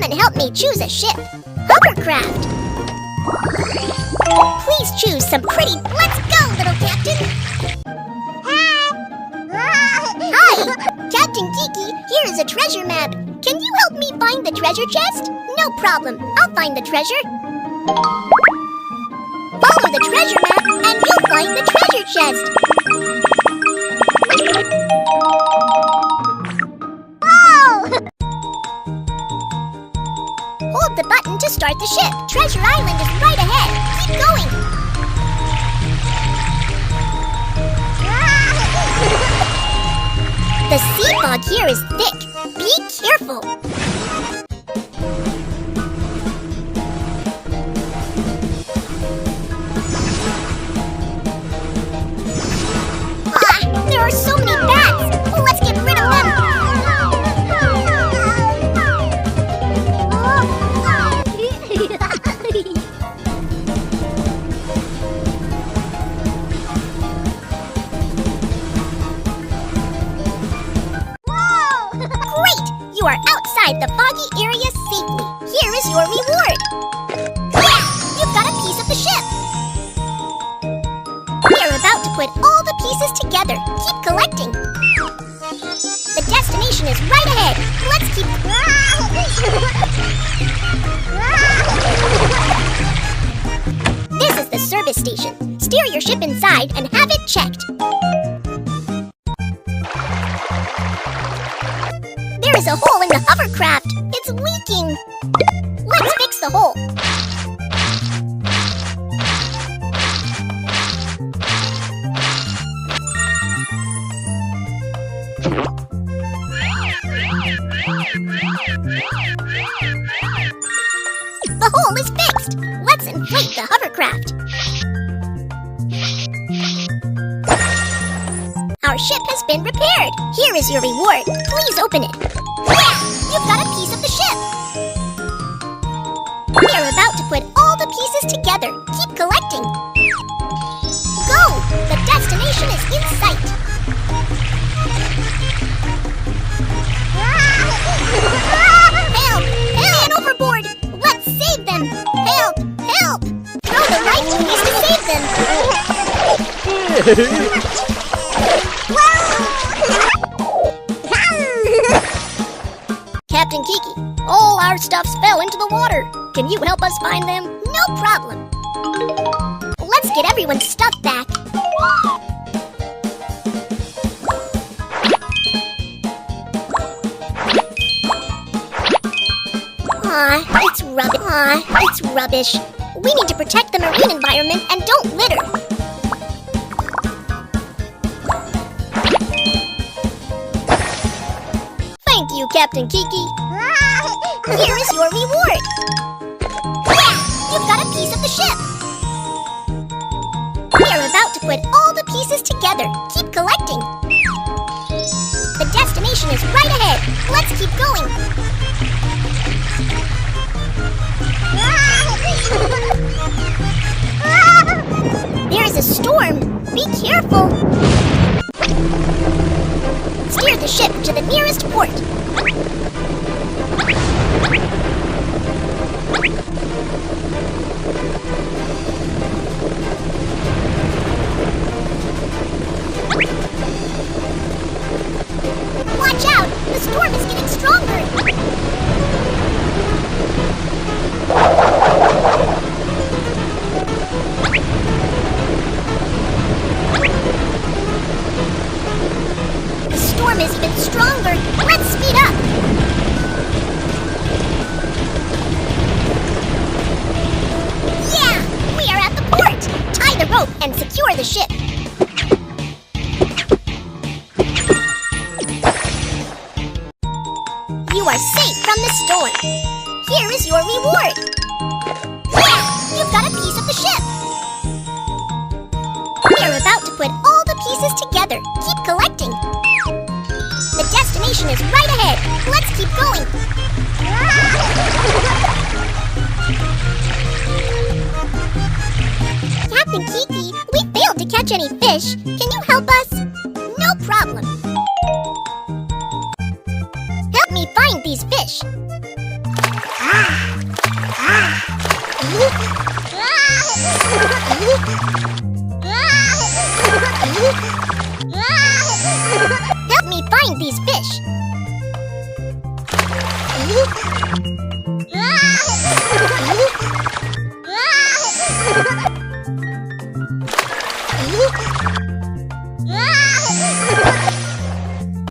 and help me choose a ship. Hovercraft. Please choose some pretty... Let's go, little captain. Hi, Captain Kiki. Here is a treasure map. Can you help me find the treasure chest? No problem. I'll find the treasure. Follow the treasure map and you'll find the treasure chest. Hold the button to start the ship. Treasure Island is right ahead. Keep going. The sea fog here is thick. Be careful. There are so many bats. Let's get rid of them. Great! You are outside the foggy area safely. Here is your reward. Yeah! You've got a piece of the ship. We are about to put all the pieces together. Keep collecting. The destination is right ahead. Let's keep... This is the service station. Steer your ship inside and have it checked. There is a hole in the hovercraft. It's leaking. Let's fix the hole. The hole is fixed. Let's inflate the hovercraft. Our ship has been repaired. Here is your reward. Please open it. Yeah! You've got a piece of the ship. We are about to put all the pieces together. Keep collecting. Go! The destination is in sight. Help! Man overboard! Let's save them! Help! Help! Throw the right keys to save them! Captain Kiki, all our stuffs fell into the water. Can you help us find them? No problem. Let's get everyone's stuff back. It's rubbish. We need to protect the marine environment and don't litter. Thank you, Captain Kiki. Here is your reward. Yeah! You've got a piece of the ship. We are about to put all the pieces together. Keep collecting. The destination is right ahead. Let's keep going. There is a storm. Be careful. Steer the ship to the nearest port. Watch out! The storm is getting stronger. The storm is even stronger. Let's speed up. Yeah! We are at the port. Tie the rope and secure the ship. You are safe from the storm. Here is your reward. Yeah! You've got a piece of the ship. We are about to put all the pieces together. Keep collecting. The destination is right ahead. Let's keep going. Captain Kiki, we failed to catch any fish. Can you help us? No problem. Help me find these fish. Help me find these fish.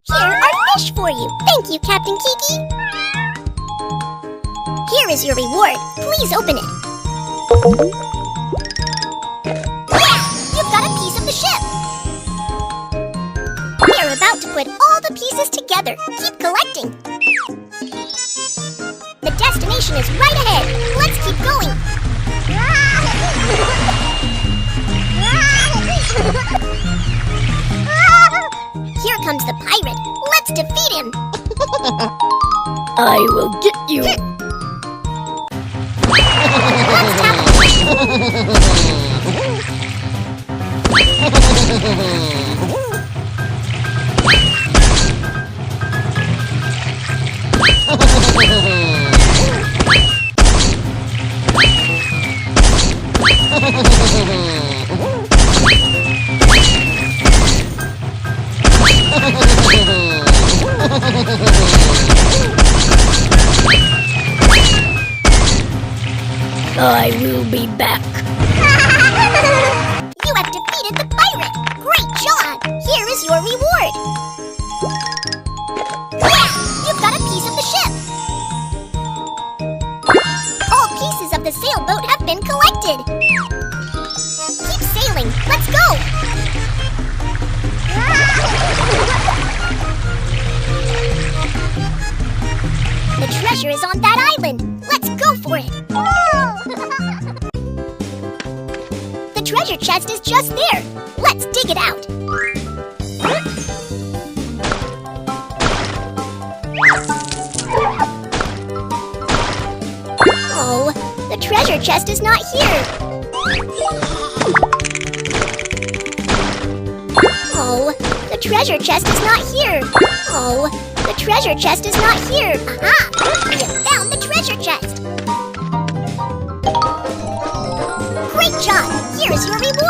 Here are fish for you. Thank you, Captain Kiki. Here is your reward. Please open it. Yeah! You've got a piece of the ship. We're about to put all the pieces together. Keep collecting. The destination is right ahead. Let's keep going. Here comes the pirate. Let's defeat him. I will get you. Let's tackle I will be back. You have defeated the pirate. Great job. Here is your reward. Yeah! You've got a piece of the ship. All pieces of the sailboat have been collected. Keep sailing. Let's go. The treasure is on that island. Let's go for it. The treasure chest is just there. Let's dig it out. Oh, the treasure chest is not here. Oh, the treasure chest is not here. Oh, the treasure chest is not here. Aha! We have found the treasure chest. Great job! Here is your reward.